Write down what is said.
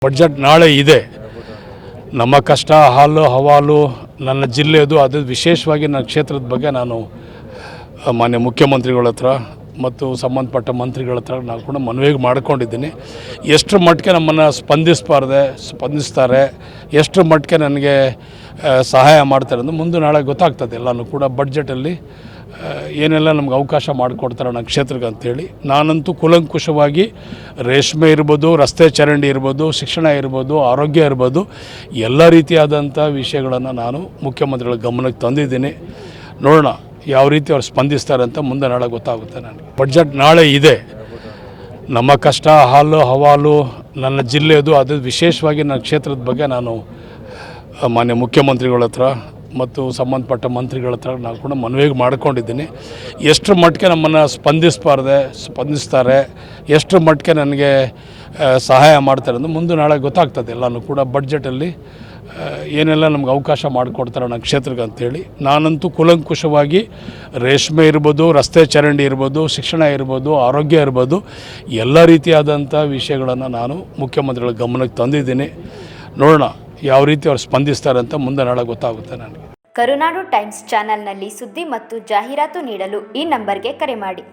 Budget ನಾಳೆ ಇದೆ. ನಮ್ಮ ಕಷ್ಟ ಹಾಲು ಹವಾಲು ನನ್ನ ಜಿಲ್ಲೆಯದು, ಅದು ವಿಶೇಷವಾಗಿ ನನ್ನ ಕ್ಷೇತ್ರದ ಬಗ್ಗೆ ನಾನು ಮಾನ್ಯ ಮುಖ್ಯಮಂತ್ರಿಗಳ ಹತ್ರ ಮತ್ತು ಸಂಬಂಧಪಟ್ಟ ಮಂತ್ರಿಗಳ ಹತ್ರ ನಾನು ಕೂಡ ಮನವಿ ಮಾಡಿಕೊಂಡಿದ್ದೀನಿ. ಎಷ್ಟರ ಮಟ್ಟಿಗೆ ನಮ್ಮನ್ನು ಸ್ಪಂದಿಸ್ತಾರೆ, ಎಷ್ಟರ ಮಟ್ಟಿಗೆ ನನಗೆ ಸಹಾಯ ಮಾಡ್ತಾರೆ ಅಂದರೆ ಮುಂದೆ ನಾಳೆ ಗೊತ್ತಾಗ್ತದೆ. ಎಲ್ಲನೂ ಕೂಡ ಬಡ್ಜೆಟಲ್ಲಿ ಏನೆಲ್ಲ ನಮ್ಗೆ ಅವಕಾಶ ಮಾಡಿಕೊಡ್ತಾರೆ ನನ್ನ ಕ್ಷೇತ್ರಕ್ಕೆ ಅಂಥೇಳಿ. ನಾನಂತೂ ಕೂಲಂಕುಷವಾಗಿ ರೇಷ್ಮೆ ಇರ್ಬೋದು, ರಸ್ತೆ ಚರಂಡಿ ಇರ್ಬೋದು, ಶಿಕ್ಷಣ ಇರ್ಬೋದು, ಆರೋಗ್ಯ ಇರ್ಬೋದು, ಎಲ್ಲ ರೀತಿಯಾದಂಥ ವಿಷಯಗಳನ್ನು ನಾನು ಮುಖ್ಯಮಂತ್ರಿಗಳ ಗಮನಕ್ಕೆ ತಂದಿದ್ದೀನಿ. ನೋಡೋಣ ಯಾವ ರೀತಿ ಅವ್ರು ಸ್ಪಂದಿಸ್ತಾರೆ ಅಂತ ಮುಂದೆ ನಾಳೆ ಗೊತ್ತಾಗುತ್ತೆ ನನಗೆ. ಬಡ್ಜೆಟ್ ನಾಳೆ ಇದೆ. ನಮ್ಮ ಕಷ್ಟ ಹಾಲು ಹವಾಲು ನನ್ನ ಜಿಲ್ಲೆಯದು, ಅದು ವಿಶೇಷವಾಗಿ ನನ್ನ ಕ್ಷೇತ್ರದ ಬಗ್ಗೆ ನಾನು ಮಾನ್ಯ ಮುಖ್ಯಮಂತ್ರಿಗಳ ಹತ್ರ ಮತ್ತು ಸಂಬಂಧಪಟ್ಟ ಮಂತ್ರಿಗಳ ಹತ್ರ ನಾನು ಕೂಡ ಮನವಿ ಮಾಡಿಕೊಂಡಿದ್ದೀನಿ. ಎಷ್ಟರ ಮಟ್ಟಿಗೆ ನಮ್ಮನ್ನು ಸ್ಪಂದಿಸ್ತಾರೆ, ಎಷ್ಟರ ಮಟ್ಟಿಗೆ ನನಗೆ ಸಹಾಯ ಮಾಡ್ತಾರೆ ಅಂದರೆ ಮುಂದೆ ನಾಳೆ ಗೊತ್ತಾಗ್ತದೆ. ಎಲ್ಲನೂ ಕೂಡ ಬಡ್ಜೆಟಲ್ಲಿ ಏನೆಲ್ಲ ನಮ್ಗೆ ಅವಕಾಶ ಮಾಡಿಕೊಡ್ತಾರೆ ನನ್ನ ಕ್ಷೇತ್ರಕ್ಕೆ ಅಂಥೇಳಿ. ನಾನಂತೂ ಕೂಲಂಕುಷವಾಗಿ ರೇಷ್ಮೆ ಇರ್ಬೋದು, ರಸ್ತೆ ಚರಂಡಿ ಇರ್ಬೋದು, ಶಿಕ್ಷಣ ಇರ್ಬೋದು, ಆರೋಗ್ಯ ಇರ್ಬೋದು, ಎಲ್ಲ ರೀತಿಯಾದಂಥ ವಿಷಯಗಳನ್ನು ನಾನು ಮುಖ್ಯಮಂತ್ರಿಗಳ ಗಮನಕ್ಕೆ ತಂದಿದ್ದೀನಿ. ನೋಡೋಣ ಯಾವ ರೀತಿ ಅವ್ರು ಸ್ಪಂದಿಸ್ತಾರೆ ಅಂತ ಮುಂದೆ ನಾಳೆ ಗೊತ್ತಾಗುತ್ತೆ ನನಗೆ. ಕರುನಾಡು ಟೈಮ್ಸ್ ಚಾನೆಲ್ನಲ್ಲಿ ಸುದ್ದಿ ಮತ್ತು ಜಾಹೀರಾತು ನೀಡಲು ಈ ನಂಬರ್ಗೆ ಕರೆ ಮಾಡಿ.